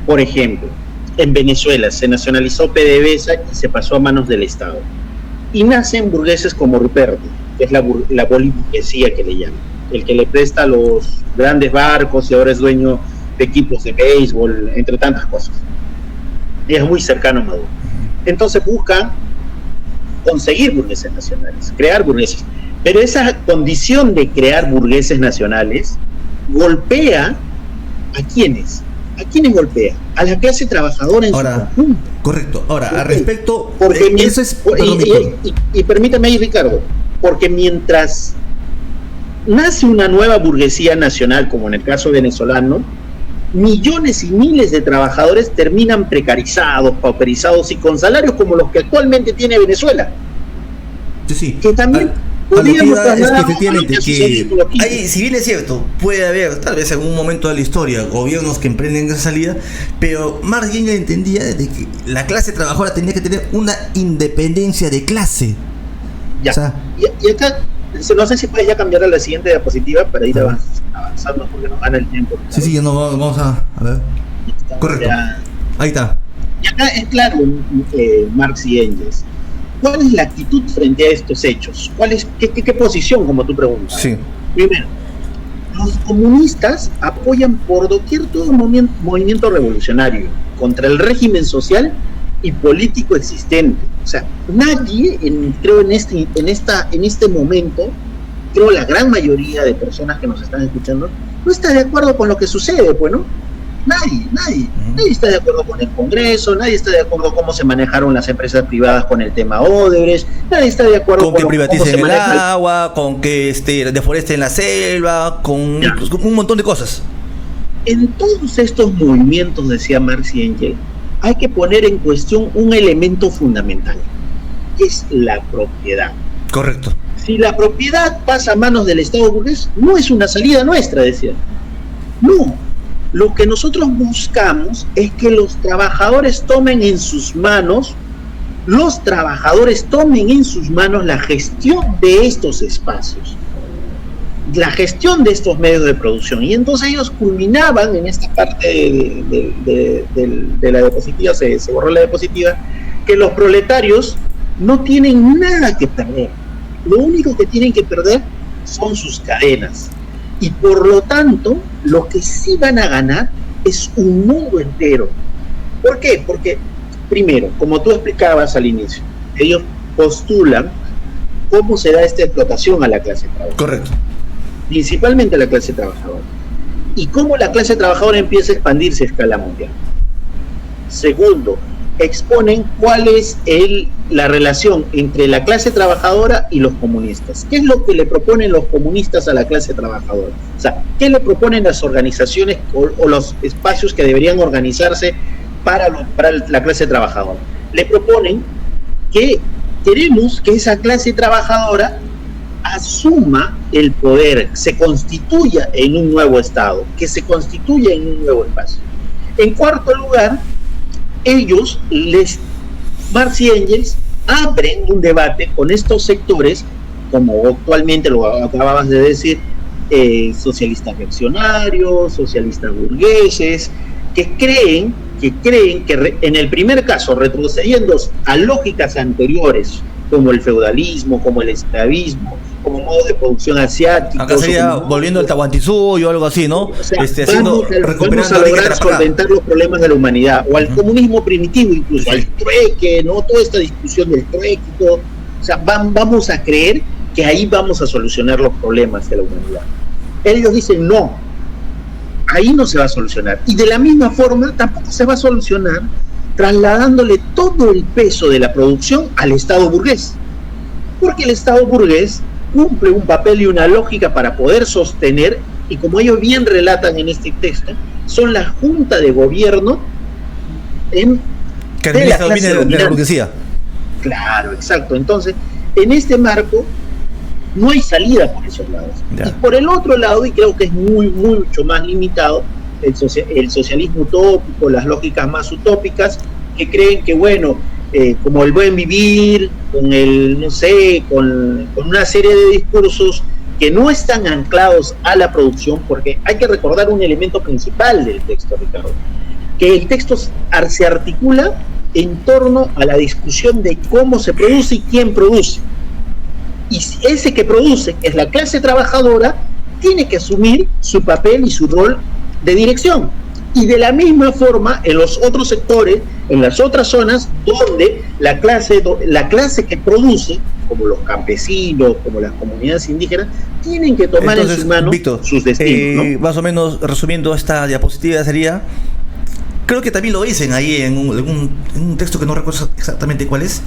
S2: Por ejemplo, en Venezuela se nacionalizó PDVSA y se pasó a manos del Estado. Y nacen burgueses como Ruperto, que es la boliburguesía que le llaman, el que le presta los grandes barcos y ahora es dueño de equipos de béisbol, entre tantas cosas. Y es muy cercano a Maduro. Entonces buscan conseguir burgueses nacionales, crear burgueses. Pero esa condición de crear burgueses nacionales golpea ¿a quiénes? ¿A quiénes golpea? A la clase trabajadora en su conjunto.
S1: Correcto. Ahora, al respecto,
S2: porque eso es... Y permítame ahí, Ricardo, porque mientras nace una nueva burguesía nacional, como en el caso venezolano, millones y miles de trabajadores terminan precarizados, pauperizados y con salarios como los que actualmente tiene Venezuela.
S1: Sí.
S2: Que también...
S1: Es que efectivamente, si bien es cierto, puede haber, tal vez en algún momento de la historia, gobiernos que emprenden esa salida, pero Marx bien entendía de que la clase trabajadora tenía que tener una independencia de clase.
S2: Ya. O sea, y acá, no sé si puedes ya cambiar a la siguiente diapositiva para ir avanzando porque nos gana el tiempo.
S1: Sí, no, vamos a ver. Correcto. Ya. Ahí está.
S2: Y acá es claro, Marx y Engels. ¿Cuál es la actitud frente a estos hechos? ¿Qué posición, como tú preguntas?
S1: Sí.
S2: Primero, los comunistas apoyan por doquier todo movimiento revolucionario contra el régimen social y político existente. O sea, nadie, creo en este momento, creo la gran mayoría de personas que nos están escuchando, no está de acuerdo con lo que sucede, pues, ¿no? Nadie está de acuerdo con el Congreso, nadie está de acuerdo con cómo se manejaron las empresas privadas con el tema Odebrecht, nadie está de acuerdo
S1: con que privaticen el agua, con que deforesten la selva, con un montón de cosas.
S2: En todos estos movimientos, decía Marx y Engels, hay que poner en cuestión un elemento fundamental, que es la propiedad.
S1: Correcto.
S2: Si la propiedad pasa a manos del Estado burgués, no es una salida nuestra, decía. No. Lo que nosotros buscamos es que los trabajadores tomen en sus manos la gestión de estos espacios. la gestión de estos medios de producción. Y entonces ellos culminaban en esta parte de la diapositiva, se borró la diapositiva, que los proletarios no tienen nada que perder. Lo único que tienen que perder son sus cadenas. Y por lo tanto, lo que sí van a ganar es un mundo entero. ¿Por qué? Porque, primero, como tú explicabas al inicio, ellos postulan cómo se da esta explotación a la clase trabajadora.
S1: Correcto.
S2: Principalmente a la clase trabajadora. Y cómo la clase trabajadora empieza a expandirse a escala mundial. Segundo, exponen cuál es la relación entre la clase trabajadora y los comunistas. ¿Qué es lo que le proponen los comunistas a la clase trabajadora? O sea, ¿qué le proponen las organizaciones o los espacios que deberían organizarse para la clase trabajadora? Le proponen que queremos que esa clase trabajadora asuma el poder, se constituya en un nuevo Estado, que se constituya en un nuevo espacio. En cuarto lugar, Marx y Engels abren un debate con estos sectores, como actualmente lo acababas de decir, socialistas reaccionarios, socialistas burgueses, que creen que en el primer caso, retrocediendo a lógicas anteriores, como el feudalismo, como el esclavismo, como modos de producción asiáticos.
S1: Acá sería volviendo al Tahuantinsuyo o algo así, ¿no?
S2: O sea, vamos a lograr solventar los problemas de la humanidad, o al comunismo primitivo incluso, al trueque, ¿no? Toda esta discusión del trueque, todo. O sea, vamos a creer que ahí vamos a solucionar los problemas de la humanidad. Ellos dicen no, ahí no se va a solucionar. Y de la misma forma tampoco se va a solucionar trasladándole todo el peso de la producción al Estado burgués. Porque el Estado burgués cumple un papel y una lógica para poder sostener, y como ellos bien relatan en este texto, son la junta de gobierno de la clase dominante. De la burguesía. Claro, exacto. Entonces, en este marco no hay salida por esos lados. Ya. Y por el otro lado, y creo que es mucho más limitado, el socialismo utópico, las lógicas más utópicas, que creen que, bueno, como el buen vivir, con una serie de discursos que no están anclados a la producción, porque hay que recordar un elemento principal del texto, Ricardo, que el texto se articula en torno a la discusión de cómo se produce y quién produce. Y ese que produce, que es la clase trabajadora, tiene que asumir su papel y su rol de dirección. Y de la misma forma, en los otros sectores, en las otras zonas, donde la clase que produce, como los campesinos, como las comunidades indígenas, tienen que tomar en sus manos, Víctor, sus destinos, ¿no?
S1: Más o menos, resumiendo esta diapositiva, sería, creo que también lo dicen ahí en un texto que no recuerdo exactamente cuál es,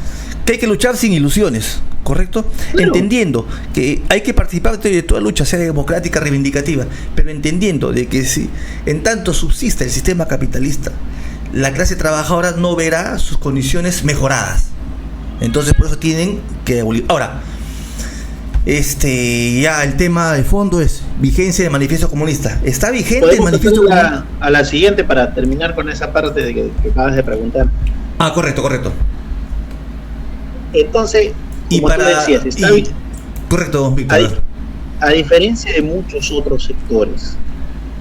S1: que hay que luchar sin ilusiones, ¿correcto? Claro. Entendiendo que hay que participar de toda lucha, sea democrática, reivindicativa, pero entendiendo de que si en tanto subsista el sistema capitalista, la clase trabajadora no verá sus condiciones mejoradas. Entonces por eso tienen que abolir. Ahora, ya el tema de fondo es vigencia del manifiesto comunista. ¿Está vigente el manifiesto comunista?
S2: A la siguiente para terminar con esa parte de que acabas de preguntar.
S1: Ah, correcto.
S2: Entonces, como tú decías,
S1: correcto, Víctor.
S2: A diferencia de muchos otros sectores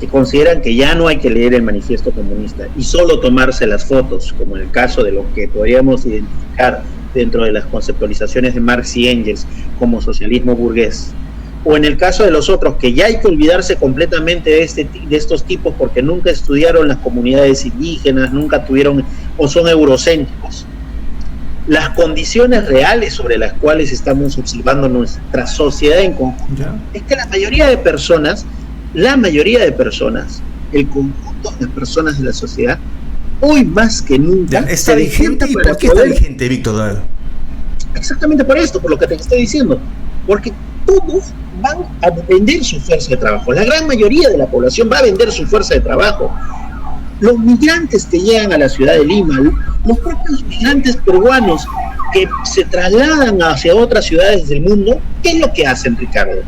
S2: que consideran que ya no hay que leer el manifiesto comunista y solo tomarse las fotos, como en el caso de lo que podríamos identificar dentro de las conceptualizaciones de Marx y Engels como socialismo burgués, o en el caso de los otros que ya hay que olvidarse completamente de estos tipos porque nunca estudiaron las comunidades indígenas, nunca tuvieron o son eurocéntricos. Las condiciones reales sobre las cuales estamos observando nuestra sociedad en conjunto, es que la mayoría de personas, el conjunto de personas de la sociedad, hoy más que nunca
S1: está vigente. ¿Y por qué está vigente, Víctor?
S2: Exactamente por esto, por lo que te estoy diciendo, porque todos van a vender su fuerza de trabajo, la gran mayoría de la población va a vender su fuerza de trabajo. Los migrantes que llegan a la ciudad de Lima, los propios migrantes peruanos que se trasladan hacia otras ciudades del mundo, ¿qué es lo que hacen, Ricardo?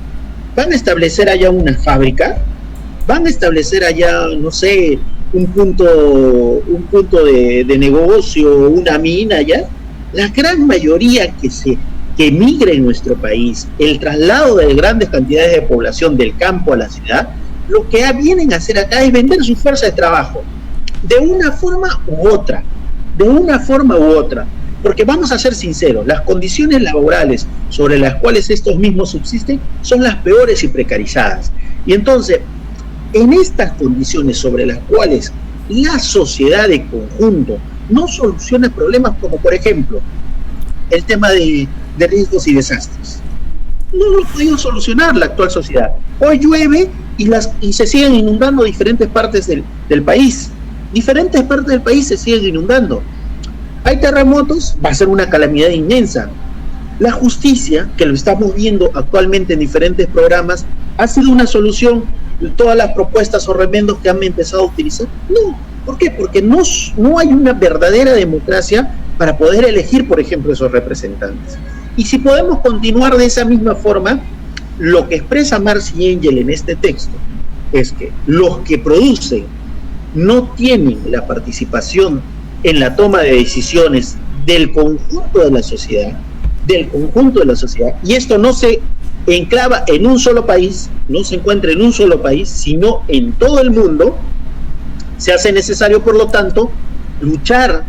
S2: Van a establecer allá una fábrica, van a establecer allá, no sé, un punto de negocio, una mina allá. La gran mayoría que se que migre en nuestro país, el traslado de grandes cantidades de población del campo a la ciudad, lo que vienen a hacer acá es vender su fuerza de trabajo, de una forma u otra, porque vamos a ser sinceros, las condiciones laborales sobre las cuales estos mismos subsisten son las peores y precarizadas. Y entonces, en estas condiciones sobre las cuales la sociedad de conjunto no soluciona problemas como, por ejemplo, el tema de riesgos y desastres. No lo ha podido solucionar la actual sociedad. Hoy llueve y se siguen inundando diferentes partes del país. Diferentes partes del país se siguen inundando. Hay terremotos, va a ser una calamidad inmensa. La justicia, que lo estamos viendo actualmente en diferentes programas, ¿ha sido una solución de todas las propuestas o remendos que han empezado a utilizar? No. ¿Por qué? Porque no hay una verdadera democracia para poder elegir, por ejemplo, esos representantes. Y si podemos continuar de esa misma forma, lo que expresa Marx y Engels en este texto es que los que producen no tienen la participación en la toma de decisiones del conjunto de la sociedad, y esto no se enclava en un solo país, no se encuentra en un solo país, sino en todo el mundo. Se hace necesario, por lo tanto, luchar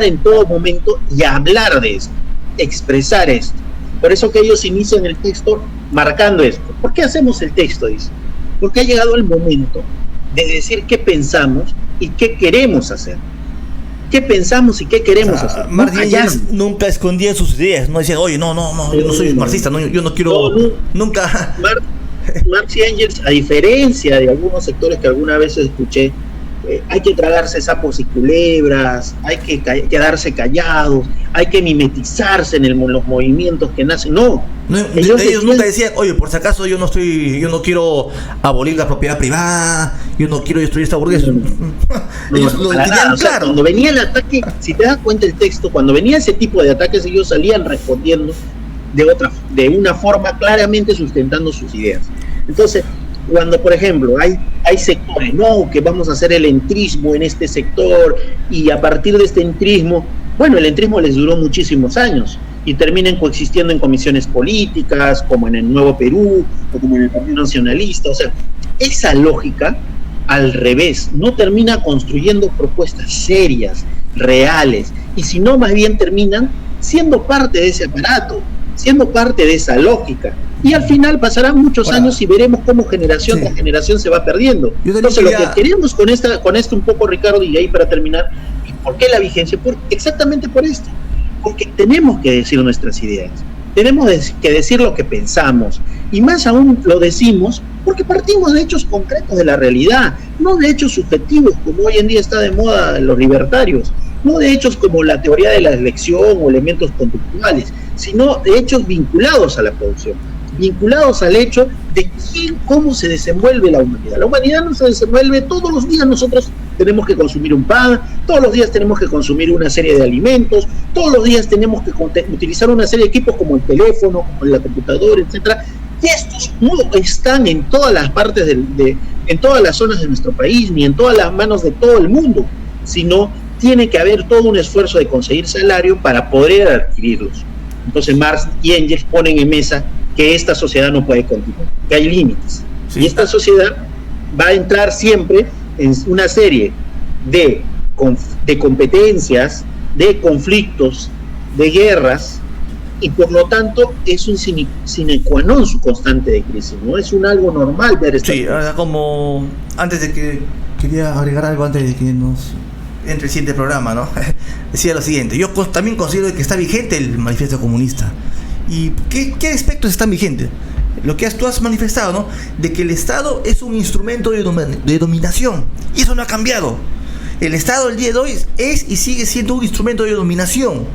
S2: en todo momento y hablar de esto, expresar esto. Por eso que ellos inician el texto marcando esto. ¿Por qué hacemos el texto? Dice, porque ha llegado el momento de decir qué pensamos y qué queremos hacer. ¿Qué pensamos y qué queremos hacer?
S1: Marx nunca escondía sus ideas, no decía, oye, no, yo no soy marxista, yo no quiero, nunca.
S2: Marx y Engels, a diferencia de algunos sectores que alguna vez escuché, hay que tragarse sapos y culebras, hay que quedarse callados, hay que mimetizarse en los movimientos que nacen. Ellos
S1: nunca decían, oye, por si acaso yo no quiero abolir la propiedad privada, yo no quiero destruir esta burguesa. Ellos lo tenían claro.
S2: Cuando venía el ataque, si te das cuenta el texto, cuando venía ese tipo de ataques, ellos salían respondiendo de una forma claramente sustentando sus ideas. Entonces, cuando, por ejemplo, hay sectores, que vamos a hacer el entrismo en este sector, y a partir de este entrismo, el entrismo les duró muchísimos años, y terminan coexistiendo en comisiones políticas, como en el Nuevo Perú, o como en el Partido Nacionalista. O sea, esa lógica, al revés, no termina construyendo propuestas serias, reales, y si no, más bien terminan siendo parte de ese aparato, siendo parte de esa lógica. Y al final pasarán muchos años y veremos cómo generación tras generación se va perdiendo. Entonces, lo que queremos con esto un poco, Ricardo, y ahí para terminar, ¿y por qué la vigencia? Exactamente por esto. Porque tenemos que decir nuestras ideas, tenemos que decir lo que pensamos, y más aún lo decimos porque partimos de hechos concretos de la realidad, no de hechos subjetivos como hoy en día está de moda los libertarios, no de hechos como la teoría de la elección o elementos conductuales, sino de hechos vinculados a la producción, vinculados al hecho de cómo se desenvuelve la humanidad. La humanidad no se desenvuelve todos los días. Nosotros tenemos que consumir un pan, todos los días tenemos que consumir una serie de alimentos, todos los días tenemos que utilizar una serie de equipos como el teléfono, como la computadora, etcétera. Y estos no están en todas las partes en todas las zonas de nuestro país, ni en todas las manos de todo el mundo, sino tiene que haber todo un esfuerzo de conseguir salario para poder adquirirlos. Entonces Marx y Engels ponen en mesa que esta sociedad no puede continuar, que hay límites. Sí. Y esta sociedad va a entrar siempre en una serie de competencias, de conflictos, de guerras, y por lo tanto es un sine qua non su constante de crisis, ¿no? Es algo normal ver esto.
S1: Sí, ahora como antes de que quería agregar algo antes de que nos entre el siguiente programa, ¿no? Decía lo siguiente: yo también considero que está vigente el manifiesto comunista. ¿Y qué aspectos están vigentes? Lo que tú has manifestado, ¿no? De que el Estado es un instrumento de dominación, y eso no ha cambiado. El Estado el día de hoy es y sigue siendo un instrumento de dominación,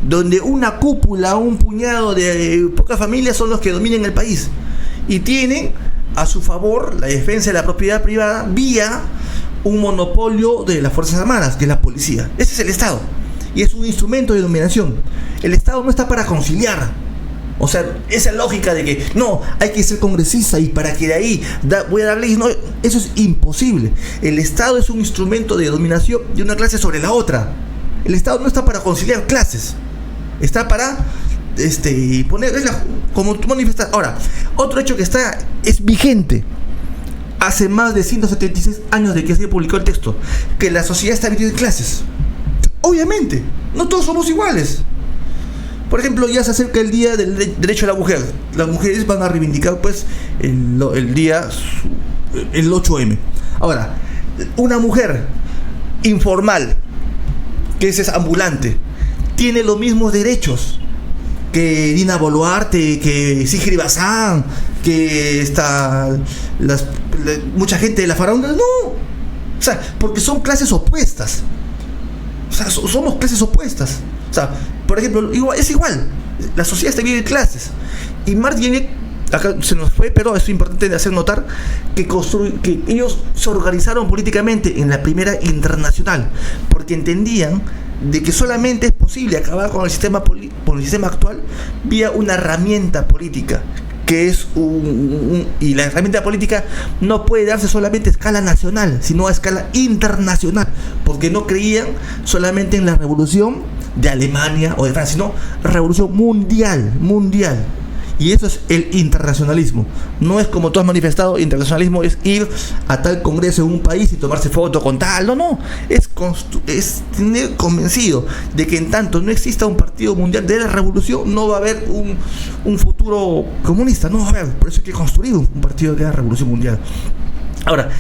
S1: donde una cúpula, un puñado de pocas familias son los que dominan el país y tienen a su favor la defensa de la propiedad privada vía un monopolio de las Fuerzas Armadas, que es la policía. Ese es el Estado, y es un instrumento de dominación. El Estado no está para conciliar. O sea, esa lógica de que no, hay que ser congresista y para que de ahí voy a dar leyes, no, eso es imposible. El Estado es un instrumento de dominación de una clase sobre la otra. El Estado no está para conciliar clases, está para como tú manifestas. Ahora, otro hecho que es vigente hace más de 176 años de que se publicó el texto, que la sociedad está dividida en clases. Obviamente, no todos somos iguales. Por ejemplo, ya se acerca el día del derecho a la mujer. Las mujeres van a reivindicar pues el día, el 8M. Ahora, una mujer informal, que es ambulante, tiene los mismos derechos que Dina Boluarte, que Sigrid Bazán, que mucha gente de la farándula. No, o sea, porque son clases opuestas. O sea, somos clases opuestas. O sea, por ejemplo, es igual. La sociedad está dividida en clases. Y Marx viene, acá se nos fue, pero es importante de hacer notar que ellos se organizaron políticamente en la Primera Internacional, porque entendían de que solamente es posible acabar con el sistema actual vía una herramienta política, que es y la herramienta política no puede darse solamente a escala nacional, sino a escala internacional, porque no creían solamente en la revolución de Alemania o de Francia, sino revolución mundial. Y eso es el internacionalismo. No es como tú has manifestado, internacionalismo es ir a tal congreso en un país y tomarse foto con tal. No. Es tener convencido de que en tanto no exista un partido mundial de la revolución, no va a haber un futuro comunista. No va a haber. Por eso hay que construir un partido de la revolución mundial. Ahora,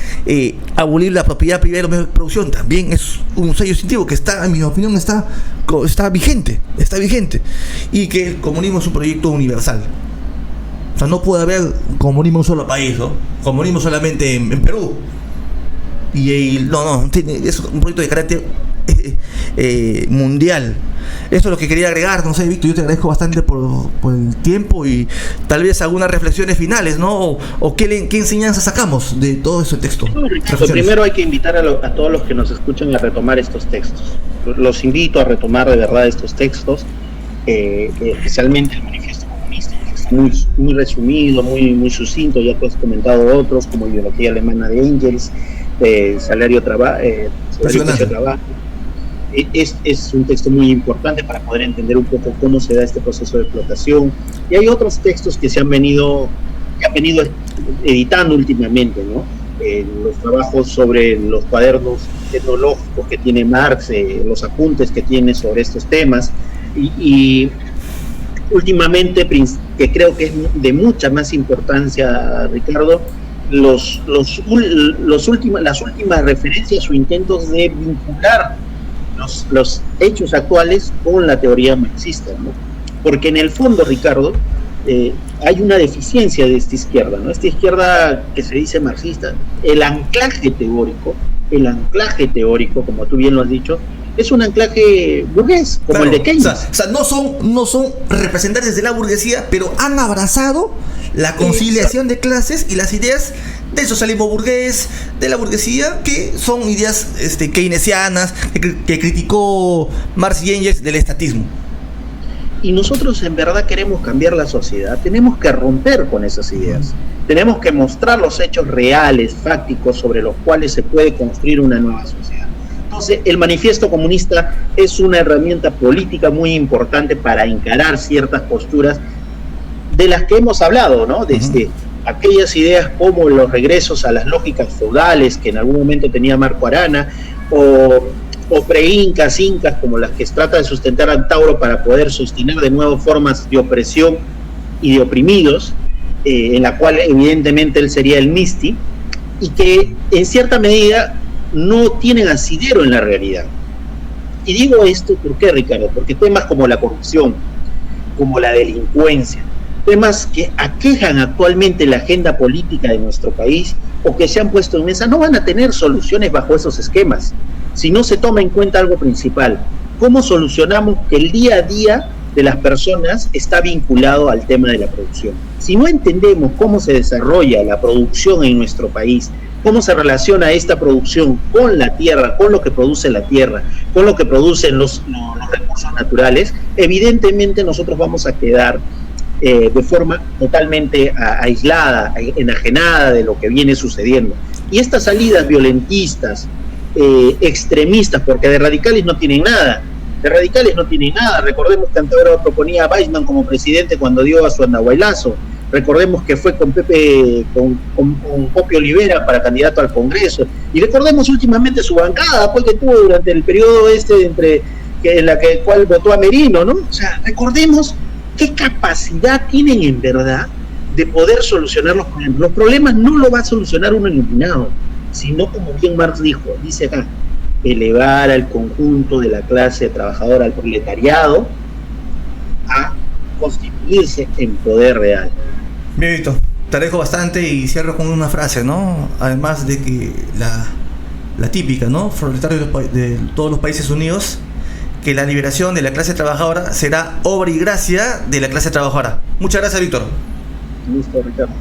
S1: abolir la propiedad privada de los medios de producción también es un sello distintivo que está, en mi opinión, está vigente. Y que el comunismo es un proyecto universal. O sea, no puede haber comunismo en un solo país, ¿no? Comunismo solamente en Perú. Es un proyecto de carácter mundial. Eso es lo que quería agregar. No sé, Víctor, yo te agradezco bastante por el tiempo y tal vez algunas reflexiones finales, ¿no? O qué enseñanza sacamos de todo ese texto.
S2: Primero hay que invitar a todos los que nos escuchan a retomar estos textos. Los invito a retomar de verdad estos textos, especialmente el Manifiesto Comunista, que es muy resumido, muy sucinto. Ya tú has comentado otros, como Ideología Alemana de Engels, Salario Trabajo. Es un texto muy importante para poder entender un poco cómo se da este proceso de explotación. Y hay otros textos que han venido editando últimamente, ¿no? Los trabajos sobre los cuadernos tecnológicos que tiene Marx, los apuntes que tiene sobre estos temas, y últimamente, que creo que es de mucha más importancia, Ricardo, las últimas referencias o intentos de vincular los hechos actuales con la teoría marxista, ¿no? Porque en el fondo, Ricardo, hay una deficiencia de esta izquierda, ¿no? Esta izquierda que se dice marxista, el anclaje teórico, como tú bien lo has dicho, es un anclaje burgués, como el de Keynes.
S1: O sea, no son representantes de la burguesía, pero han abrazado la conciliación de clases y las ideas del socialismo burgués, de la burguesía, que son ideas keynesianas, que criticó Marx y Engels, del estatismo.
S2: Y nosotros en verdad queremos cambiar la sociedad, tenemos que romper con esas ideas, tenemos que mostrar los hechos reales, fácticos, sobre los cuales se puede construir una nueva sociedad. Entonces, el Manifiesto Comunista es una herramienta política muy importante para encarar ciertas posturas de las que hemos hablado, ¿no? Desde aquellas ideas como los regresos a las lógicas feudales que en algún momento tenía Marco Arana, o pre-incas, como las que trata de sustentar Antauro para poder sostener de nuevo formas de opresión y de oprimidos, en la cual evidentemente él sería el Misti, y que en cierta medida no tienen asidero en la realidad. Y digo esto, ¿por qué, Ricardo? Porque temas como la corrupción, como la delincuencia, temas que aquejan actualmente la agenda política de nuestro país o que se han puesto en mesa, no van a tener soluciones bajo esos esquemas, si no se toma en cuenta algo principal: cómo solucionamos que el día a día de las personas está vinculado al tema de la producción. Si no entendemos cómo se desarrolla la producción en nuestro país, cómo se relaciona esta producción con la tierra, con lo que produce la tierra, con lo que producen los recursos naturales, evidentemente nosotros vamos a quedar de forma totalmente aislada, enajenada de lo que viene sucediendo. Y estas salidas violentistas, extremistas, porque de radicales no tienen nada, De radicales no tiene nada. Recordemos que Antauro proponía a Weissman como presidente cuando dio a su andahuaylazo. Recordemos que fue con Popio Olivera para candidato al Congreso. Y recordemos últimamente su bancada, pues, que tuvo durante el periodo en la cual votó a Merino, ¿no? O sea, recordemos qué capacidad tienen en verdad de poder solucionar los problemas. Los problemas no lo va a solucionar uno iluminado, sino, como bien Marx dice acá, elevar al conjunto de la clase trabajadora, al proletariado, a constituirse en poder real.
S1: Bien, Víctor, te dejo bastante y cierro con una frase, ¿no? Además de que la típica, ¿no? Proletario de todos los países unidos, que la liberación de la clase trabajadora será obra y gracia de la clase trabajadora. Muchas gracias, Víctor.
S2: Listo, Ricardo.